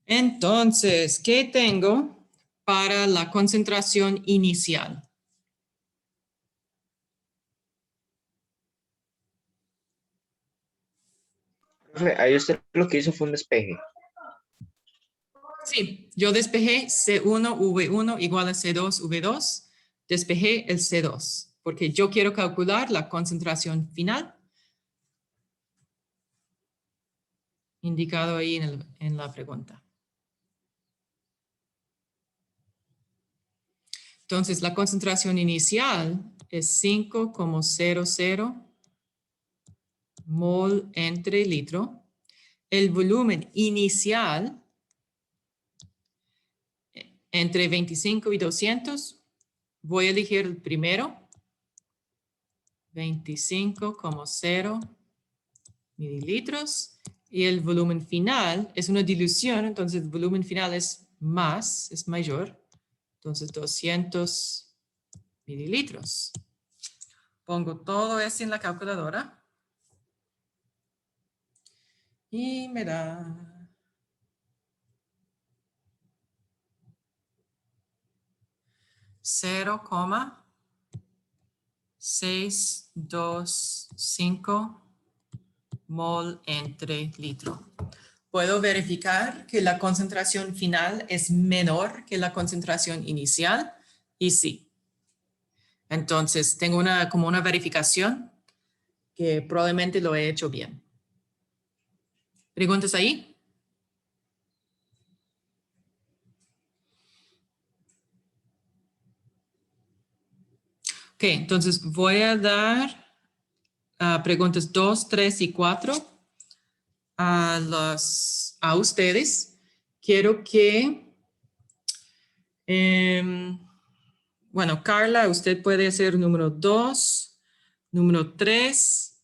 Entonces, ¿qué tengo para la concentración inicial? Profe, ahí usted lo que hizo fue un despeje. Sí, yo despejé C1, V1 igual a C2, V2. Despejé el C2 porque yo quiero calcular la concentración final indicado ahí en la pregunta. Entonces, la concentración inicial es 5,00 mol entre litro. El volumen inicial entre 25 y 200, voy a elegir el primero, 25,0 mililitros. Y el volumen final es una dilución, entonces el volumen final es mayor. Entonces 200 mililitros. Pongo todo eso en la calculadora. Y me da 0,625 mol entre litro. Puedo verificar que la concentración final es menor que la concentración inicial y sí. Entonces, tengo como una verificación que probablemente lo he hecho bien. ¿Preguntas ahí? Ok, entonces voy a dar preguntas 2, 3 y 4 a ustedes. Quiero que, bueno, Carla, usted puede hacer número 2, número 3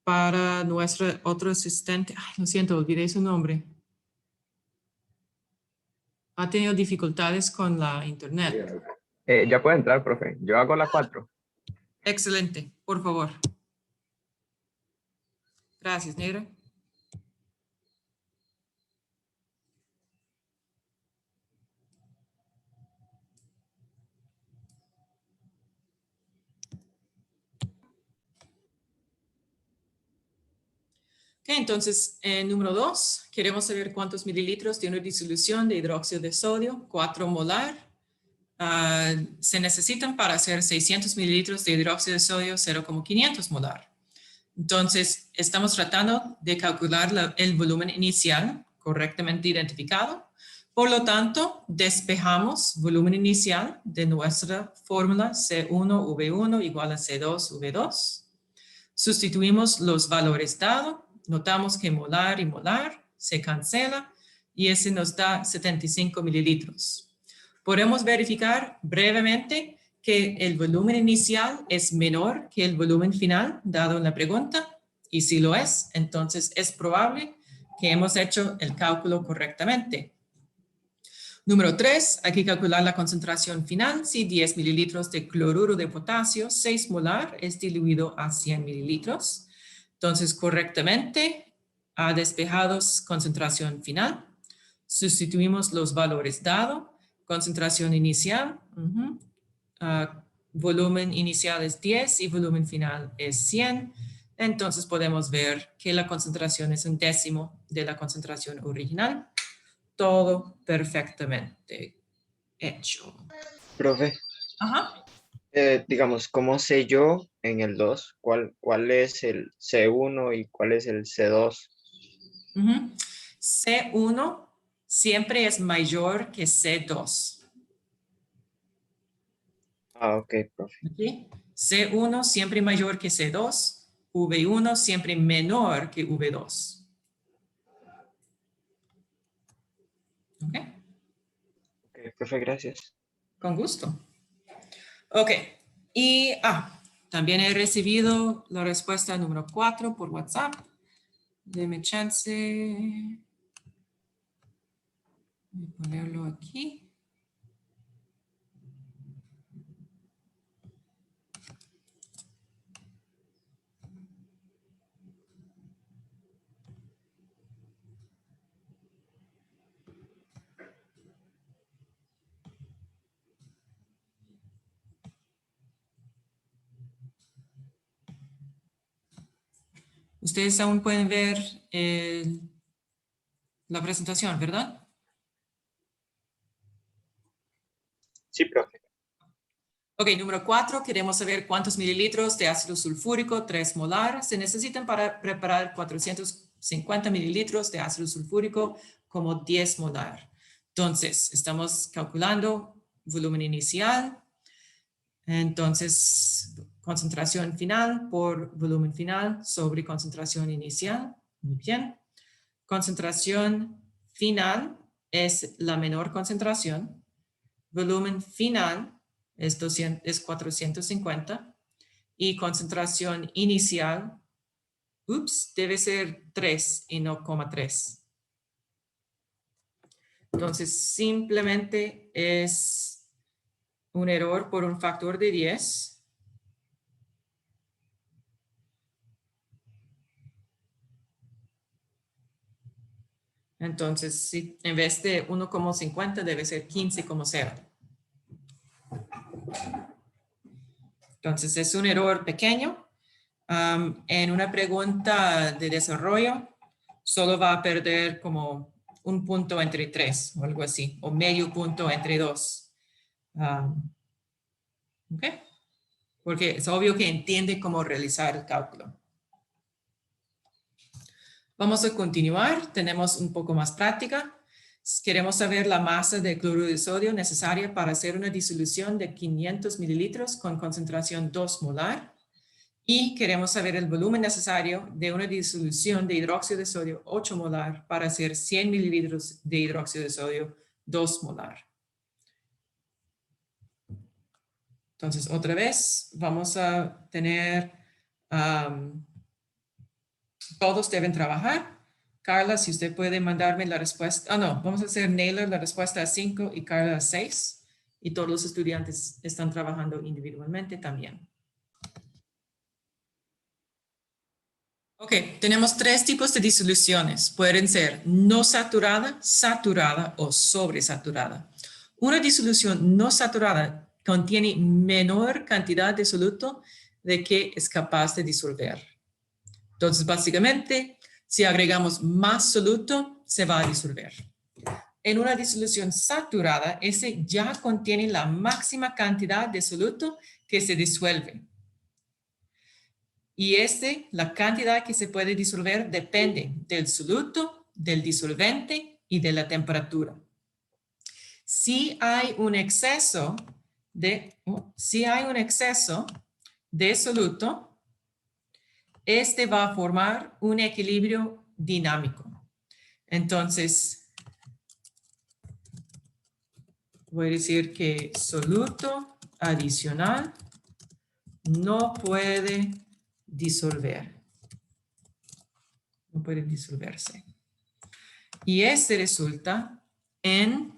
para nuestro otro asistente. Ay, lo siento, olvidé su nombre. Ha tenido dificultades con la internet. Ya puede entrar, profe. Yo hago la 4. Excelente, por favor. Gracias, Negra. Ok, entonces, número 2, queremos saber cuántos mililitros de una disolución de hidróxido de sodio, 4 molar, se necesitan para hacer 600 mililitros de hidróxido de sodio, 0,500 molar. Entonces, estamos tratando de calcular el volumen inicial correctamente identificado. Por lo tanto, despejamos volumen inicial de nuestra fórmula C1V1 igual a C2V2. Sustituimos los valores dados. Notamos que molar y molar se cancela y ese nos da 75 mililitros. Podemos verificar brevemente que el volumen inicial es menor que el volumen final dado en la pregunta, y si lo es, entonces es probable que hemos hecho el cálculo correctamente. Número 3, hay que calcular la concentración final. Si 10 mililitros de cloruro de potasio, 6 molar, es diluido a 100 mililitros. Entonces, correctamente, ha despejado concentración final. Sustituimos los valores dados. Concentración inicial, volumen inicial es 10 y volumen final es 100. Entonces podemos ver que la concentración es un décimo de la concentración original. Todo perfectamente hecho. Profe, Ajá. digamos, ¿cómo sé yo en el 2 cuál es el C1 y cuál es el C2? C1 siempre es mayor que C2. Ah, ok, profe. ¿Okay? C1 siempre mayor que C2, V1 siempre menor que V2. ¿Ok? Ok, profe, gracias. Con gusto. Ok. Y también he recibido la respuesta número 4 por WhatsApp. Deme chance de ponerlo aquí. Ustedes aún pueden ver la presentación, ¿verdad? Sí, profe. Ok, número 4, queremos saber cuántos mililitros de ácido sulfúrico 3 molar se necesitan para preparar 450 mililitros de ácido sulfúrico como 10 molar. Entonces, estamos calculando volumen inicial. Entonces, concentración final por volumen final sobre concentración inicial. Muy bien. Concentración final es la menor concentración. Volumen final es 450 y concentración inicial, debe ser 3 y no 3. Entonces, simplemente es un error por un factor de 10. Entonces, si en vez de 1,50 debe ser 15,0. Entonces, es un error pequeño. En una pregunta de desarrollo, solo va a perder como un punto entre 3 o algo así, o medio punto entre 2. ¿Ok? Porque es obvio que entiende cómo realizar el cálculo. Vamos a continuar. Tenemos un poco más práctica. Queremos saber la masa de cloruro de sodio necesaria para hacer una disolución de 500 mililitros con concentración 2 molar. Y queremos saber el volumen necesario de una disolución de hidróxido de sodio 8 molar para hacer 100 mililitros de hidróxido de sodio 2 molar. Entonces, otra vez, vamos a tener, todos deben trabajar. Carla, si usted puede mandarme la respuesta. No, vamos a hacer Naylor la respuesta a 5 y Carla a 6. Y todos los estudiantes están trabajando individualmente también. Ok, tenemos 3 tipos de disoluciones. Pueden ser no saturada, saturada o sobresaturada. Una disolución no saturada contiene menor cantidad de soluto de que es capaz de disolver. Entonces, básicamente, si agregamos más soluto, se va a disolver. En una disolución saturada, ese ya contiene la máxima cantidad de soluto que se disuelve. Y la cantidad que se puede disolver depende del soluto, del disolvente y de la temperatura. Si hay un exceso de soluto, va a formar un equilibrio dinámico. Entonces, voy a decir que soluto adicional no puede disolver. No puede disolverse. Y resulta en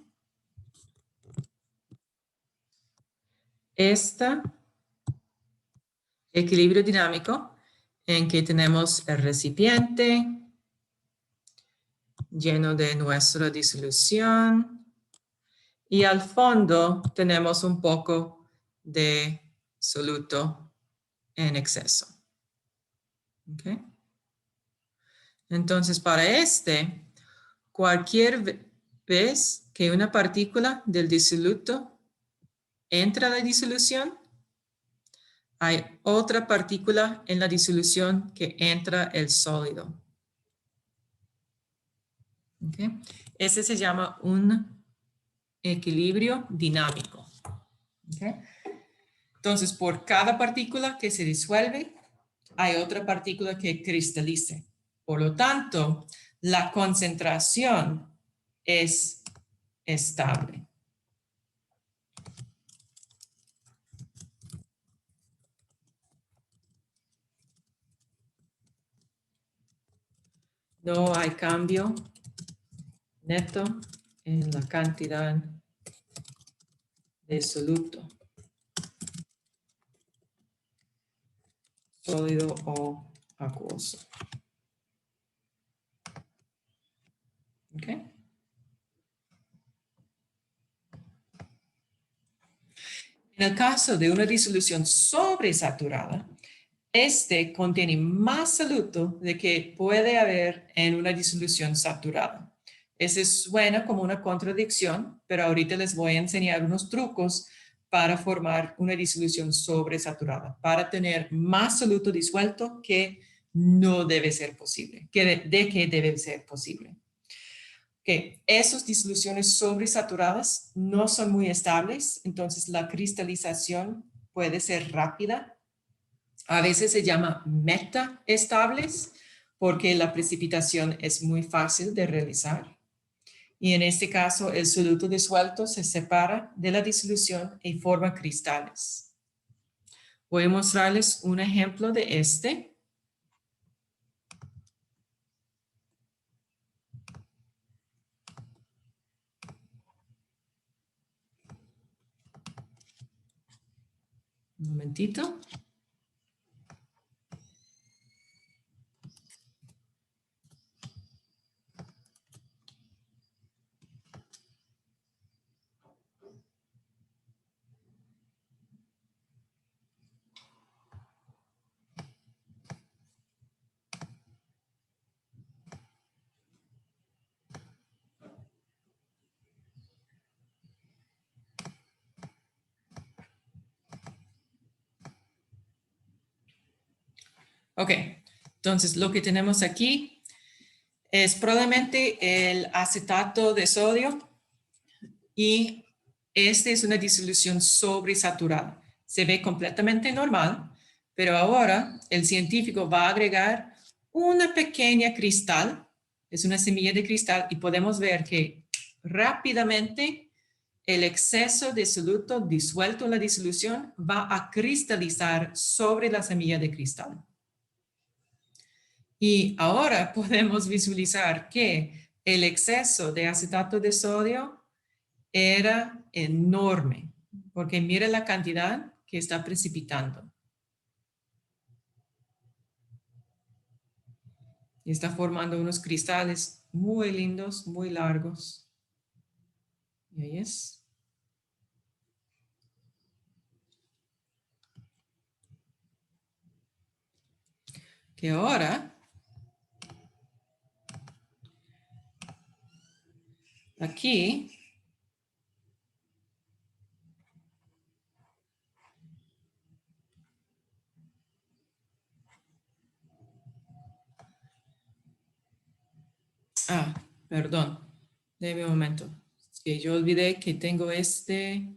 equilibrio dinámico en que tenemos el recipiente lleno de nuestra disolución y al fondo tenemos un poco de soluto en exceso. ¿Okay? Entonces, para cualquier vez que una partícula del disoluto entra a la disolución, hay otra partícula en la disolución que entra el sólido. ¿Okay? Ese se llama un equilibrio dinámico. ¿Okay? Entonces, por cada partícula que se disuelve, hay otra partícula que cristalice. Por lo tanto, la concentración es estable. No hay cambio neto en la cantidad de soluto, sólido o acuoso. ¿Ok? En el caso de una disolución sobresaturada, Este contiene más soluto de que puede haber en una disolución saturada. Eso suena como una contradicción, pero ahorita les voy a enseñar unos trucos para formar una disolución sobresaturada, para tener más soluto disuelto que no debe ser posible, que debe ser posible. Que esas disoluciones sobresaturadas no son muy estables, entonces la cristalización puede ser rápida. A veces se llama metaestables porque la precipitación es muy fácil de realizar. Y en este caso, el soluto disuelto se separa de la disolución y forma cristales. Voy a mostrarles un ejemplo de este. Un momentito. Ok, entonces lo que tenemos aquí es probablemente el acetato de sodio y esta es una disolución sobresaturada. Se ve completamente normal, pero ahora el científico va a agregar una pequeña cristal, es una semilla de cristal, y podemos ver que rápidamente el exceso de soluto disuelto en la disolución va a cristalizar sobre la semilla de cristal. Y ahora podemos visualizar que el exceso de acetato de sodio era enorme, porque mire la cantidad que está precipitando. Y está formando unos cristales muy lindos, muy largos. Y ahí es. Que ahora aquí perdón, déme un momento. Es que yo olvidé que tengo este.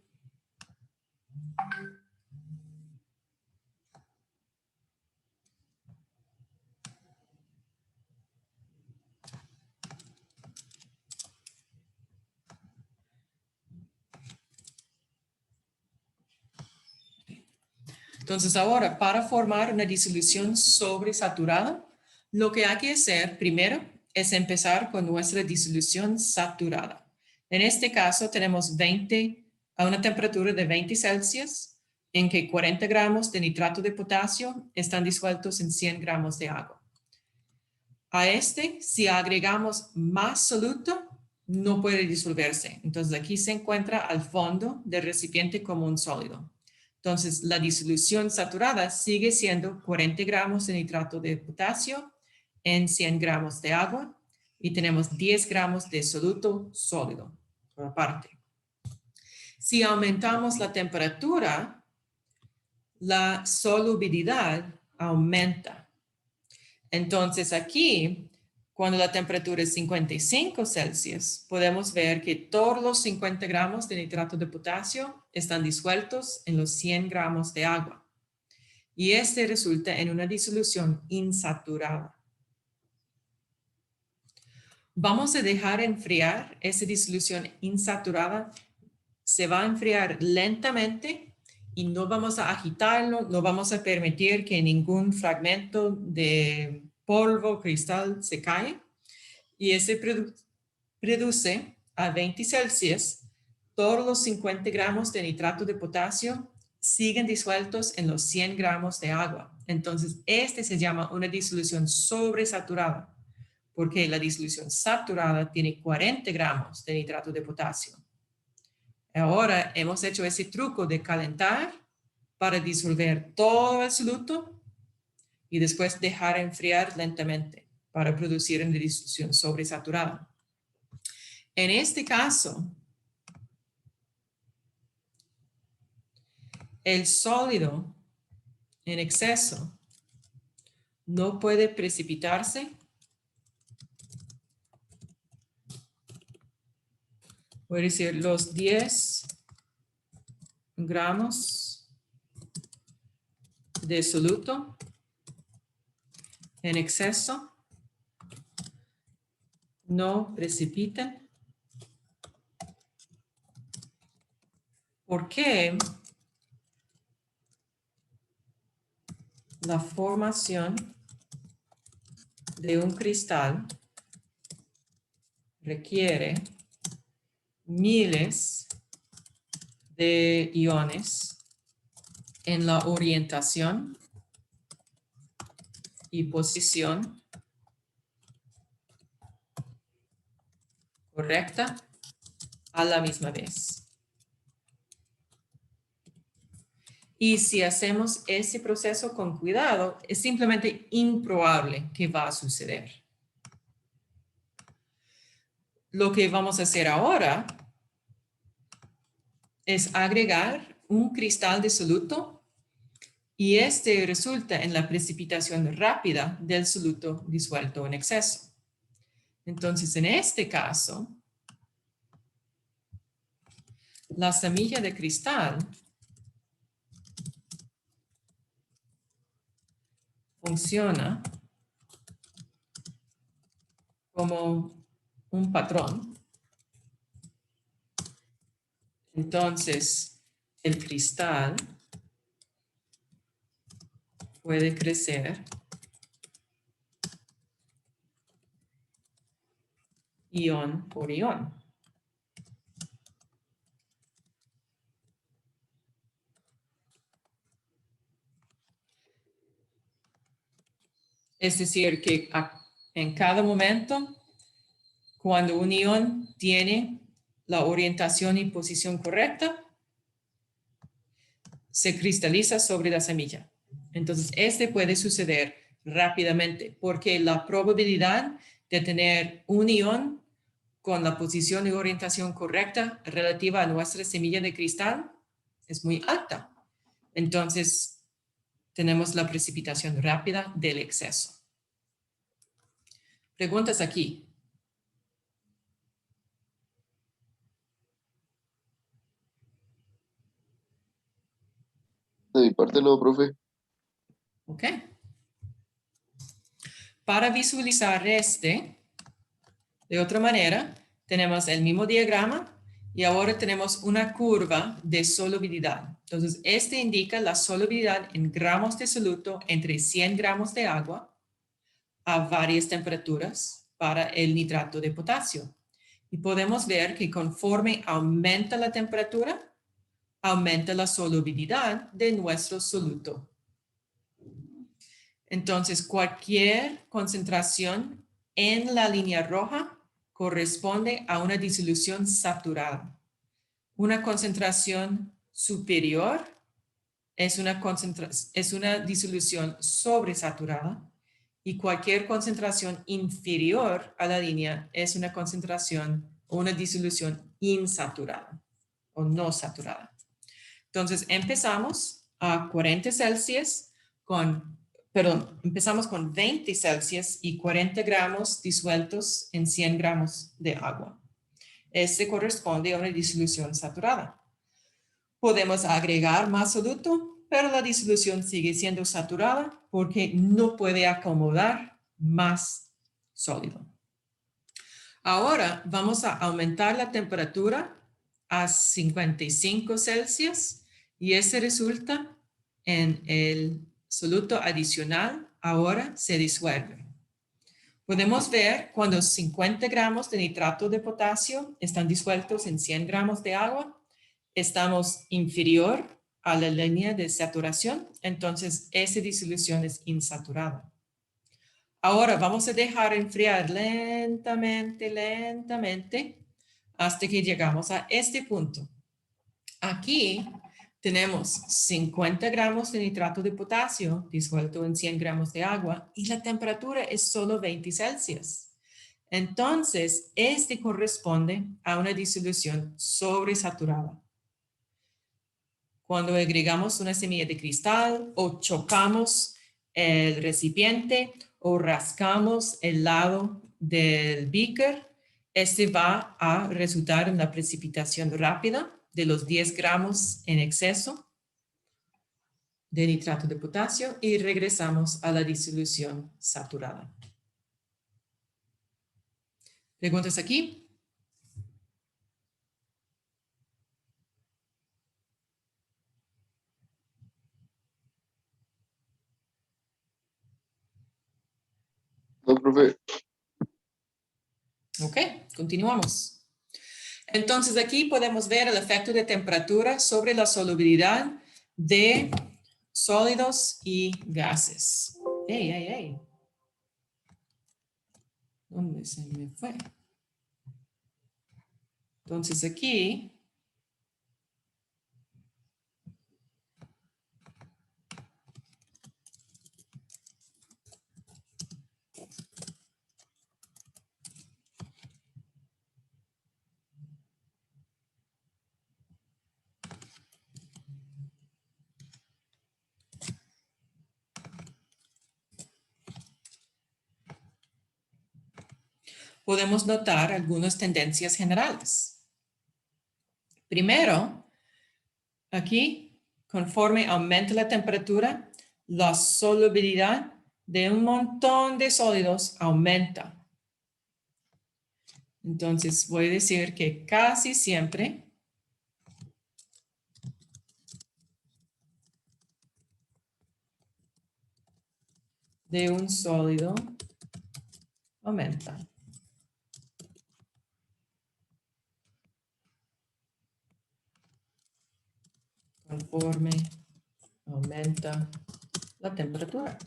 Entonces ahora, para formar una disolución sobresaturada, lo que hay que hacer primero es empezar con nuestra disolución saturada. En este caso tenemos a una temperatura de 20 Celsius, en que 40 gramos de nitrato de potasio están disueltos en 100 gramos de agua. A si agregamos más soluto, no puede disolverse. Entonces aquí se encuentra al fondo del recipiente como un sólido. Entonces, la disolución saturada sigue siendo 40 gramos de nitrato de potasio en 100 gramos de agua y tenemos 10 gramos de soluto sólido por aparte. Si aumentamos la temperatura, la solubilidad aumenta. Entonces aquí, cuando la temperatura es 55 Celsius, podemos ver que todos los 50 gramos de nitrato de potasio están disueltos en los 100 gramos de agua. Y este resulta en una disolución insaturada. Vamos a dejar enfriar esa disolución insaturada. Se va a enfriar lentamente y no vamos a agitarlo, no vamos a permitir que ningún fragmento de polvo, cristal se cae. Y ese produce a 20 Celsius, todos los 50 gramos de nitrato de potasio siguen disueltos en los 100 gramos de agua. Entonces, este se llama una disolución sobresaturada, porque la disolución saturada tiene 40 gramos de nitrato de potasio. Ahora hemos hecho ese truco de calentar para disolver todo el soluto y después dejar enfriar lentamente para producir una disolución sobresaturada. En este caso, el sólido en exceso no puede precipitarse. Voy a decir los 10 gramos de soluto en exceso no precipitan. Porque la formación de un cristal requiere miles de iones en la orientación y posición correcta a la misma vez. Y si hacemos ese proceso con cuidado, es simplemente improbable que va a suceder. Lo que vamos a hacer ahora es agregar un cristal de soluto y este resulta en la precipitación rápida del soluto disuelto en exceso. Entonces, en este caso, la semilla de cristal funciona como un patrón. Entonces, el cristal puede crecer ion por ion. Es decir, que en cada momento, cuando un ion tiene la orientación y posición correcta, se cristaliza sobre la semilla. Entonces, este puede suceder rápidamente porque la probabilidad de tener un ion con la posición y orientación correcta relativa a nuestra semilla de cristal es muy alta. Entonces, tenemos la precipitación rápida del exceso. Preguntas aquí. De mi parte no, profe. Ok. Para visualizar de otra manera, tenemos el mismo diagrama y ahora tenemos una curva de solubilidad. Entonces, este indica la solubilidad en gramos de soluto entre 100 gramos de agua a varias temperaturas para el nitrato de potasio. Y podemos ver que conforme aumenta la temperatura, aumenta la solubilidad de nuestro soluto. Entonces, cualquier concentración en la línea roja corresponde a una disolución saturada. Una concentración superior es una disolución sobresaturada y cualquier concentración inferior a la línea es una concentración o una disolución insaturada o no saturada. Entonces, empezamos a 40 Celsius empezamos con 20 Celsius y 40 gramos disueltos en 100 gramos de agua. Este corresponde a una disolución saturada. Podemos agregar más soluto, pero la disolución sigue siendo saturada porque no puede acomodar más sólido. Ahora vamos a aumentar la temperatura a 55 Celsius y ese resulta en el soluto adicional ahora se disuelve. Podemos ver cuando 50 gramos de nitrato de potasio están disueltos en 100 gramos de agua, estamos inferior a la línea de saturación, entonces esa disolución es insaturada. Ahora vamos a dejar enfriar lentamente hasta que llegamos a este punto. Aquí tenemos 50 gramos de nitrato de potasio disuelto en 100 gramos de agua y la temperatura es solo 20 Celsius. Entonces, este corresponde a una disolución sobresaturada. Cuando agregamos una semilla de cristal o chocamos el recipiente o rascamos el lado del beaker, este va a resultar en la precipitación rápida de los 10 gramos en exceso de nitrato de potasio y regresamos a la disolución saturada. ¿Preguntas aquí? No, profe. Ok, continuamos. Entonces aquí podemos ver el efecto de temperatura sobre la solubilidad de sólidos y gases. ¡Ey, ey, ey! ¿Dónde se me fue? Entonces aquí podemos notar algunas tendencias generales. Primero, aquí, conforme aumenta la temperatura, la solubilidad de un montón de sólidos aumenta. Entonces, voy a decir que casi siempre de un sólido aumenta. Conforme aumenta la temperatura.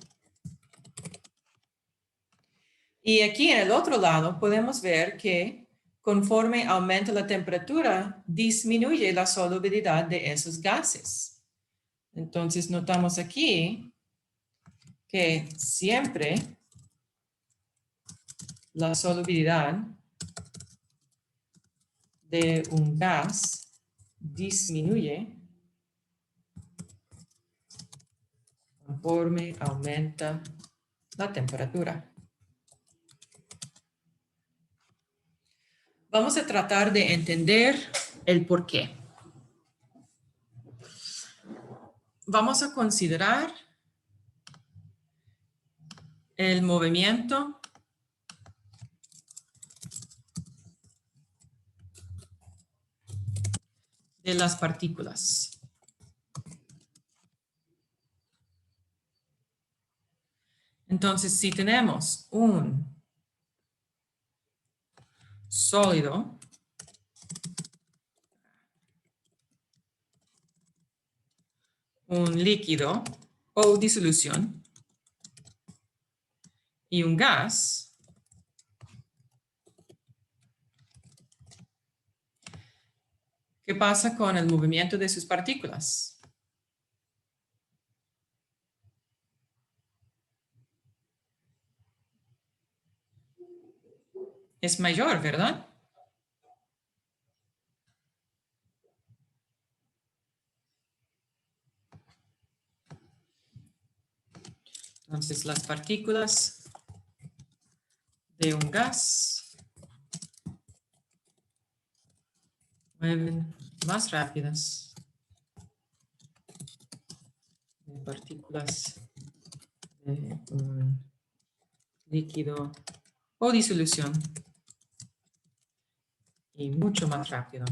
Y aquí en el otro lado podemos ver que conforme aumenta la temperatura, disminuye la solubilidad de esos gases. Entonces notamos aquí que siempre la solubilidad de un gas disminuye conforme aumenta la temperatura. Vamos a tratar de entender el por qué. Vamos a considerar el movimiento de las partículas. Entonces, si tenemos un sólido un líquido o disolución y un gas, ¿qué pasa con el movimiento de sus partículas? Es mayor, ¿verdad? Entonces, las partículas de un gas mueven más rápidas de partículas de un líquido o disolución y mucho más rápido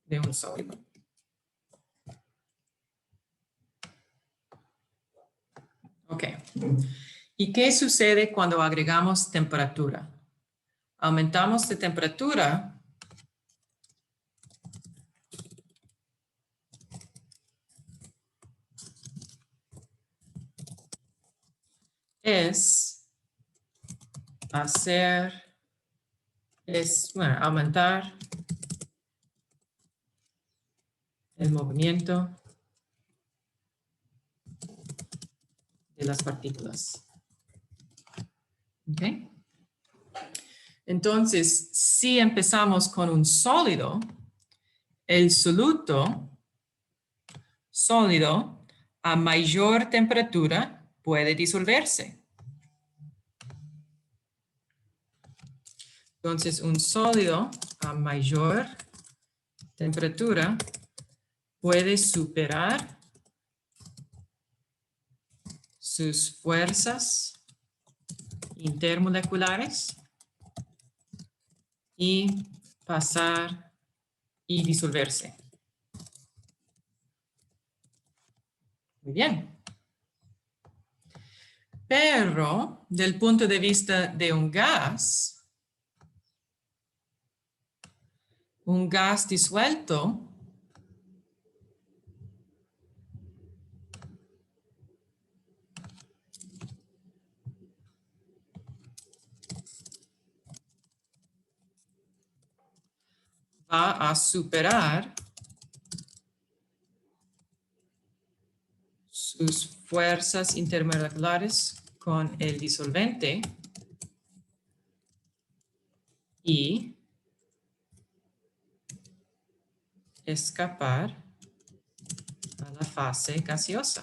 de un sólido. Ok. ¿Y qué sucede cuando agregamos temperatura? Aumentamos de temperatura es aumentar el movimiento de las partículas. ¿Ok? Entonces, si empezamos con un sólido, el soluto sólido a mayor temperatura puede disolverse. Entonces, un sólido a mayor temperatura puede superar sus fuerzas intermoleculares y pasar y disolverse. Muy bien. Pero, del punto de vista de un gas disuelto va a superar sus fuerzas intermoleculares con el disolvente y escapar a la fase gaseosa.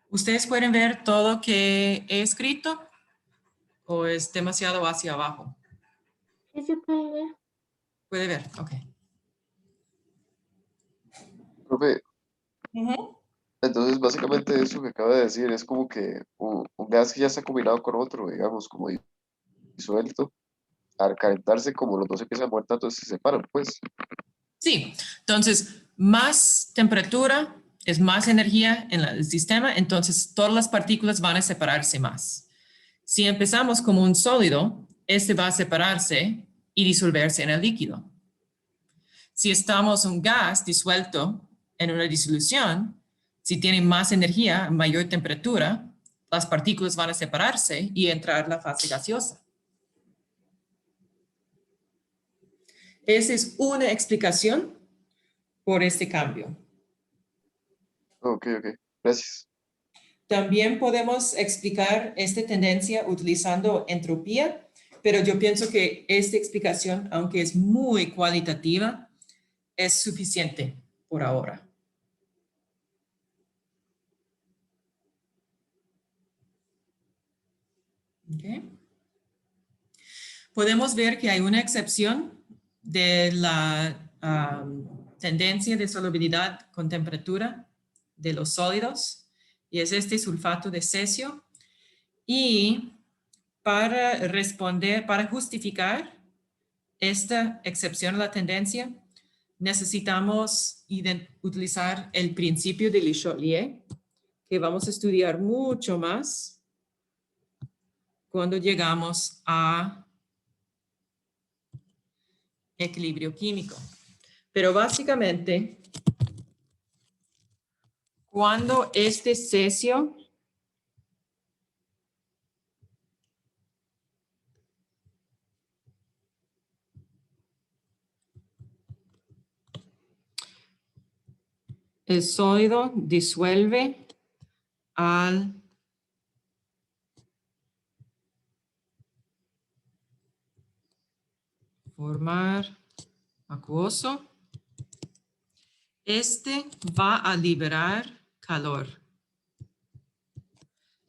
¿Ustedes pueden ver todo que he escrito o es demasiado hacia abajo? Sí se puede ver. Puede ver, ok. Profe, entonces básicamente eso que acaba de decir es como que un gas que ya está combinado con otro, digamos, como disuelto, al calentarse, como los dos empiezan a mover tanto, se separan, pues. Sí, entonces más temperatura es más energía en el sistema, entonces todas las partículas van a separarse más. Si empezamos como un sólido, este va a separarse y disolverse en el líquido. Si estamos un gas disuelto en una disolución, si tiene más energía, mayor temperatura, las partículas van a separarse y entrar en la fase gaseosa. Esa es una explicación por este cambio. Ok, gracias. También podemos explicar esta tendencia utilizando entropía, pero yo pienso que esta explicación, aunque es muy cualitativa, es suficiente por ahora. Okay. Podemos ver que hay una excepción de la tendencia de solubilidad con temperatura de los sólidos, y es este sulfato de cesio. Y para justificar esta excepción a la tendencia, necesitamos utilizar el principio de Le Chatelier, que vamos a estudiar mucho más cuando llegamos a equilibrio químico. Pero básicamente, cuando este cesio el sólido disuelve al formar acuoso, este va a liberar calor.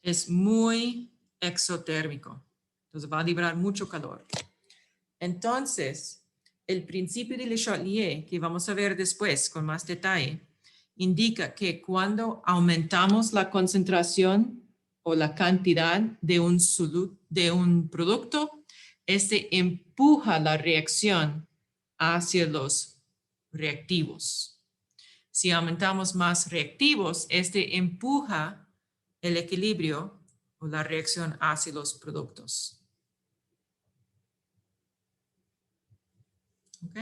Es muy exotérmico, entonces va a liberar mucho calor. Entonces, el principio de Le Chatelier, que vamos a ver después con más detalle, indica que cuando aumentamos la concentración o la cantidad de un producto, este empuja la reacción hacia los reactivos. Si aumentamos más reactivos, este empuja el equilibrio o la reacción hacia los productos. ¿Ok?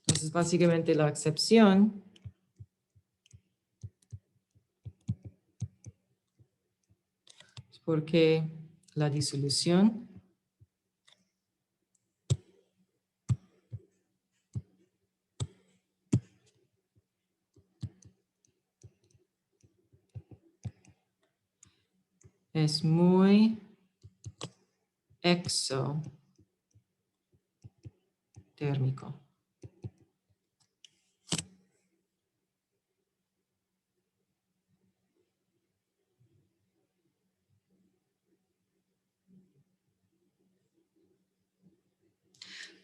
Entonces, básicamente la excepción porque la disolución es muy exotérmico.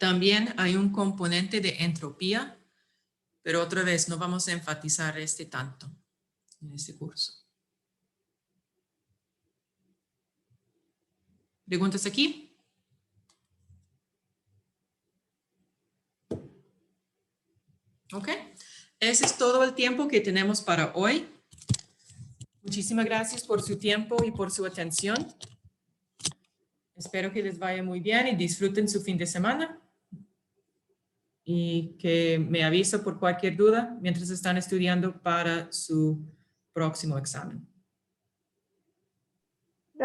También hay un componente de entropía, pero otra vez no vamos a enfatizar este tanto en este curso. ¿Preguntas aquí? Ok. Ese es todo el tiempo que tenemos para hoy. Muchísimas gracias por su tiempo y por su atención. Espero que les vaya muy bien y disfruten su fin de semana. Y que me avisa por cualquier duda mientras están estudiando para su próximo examen.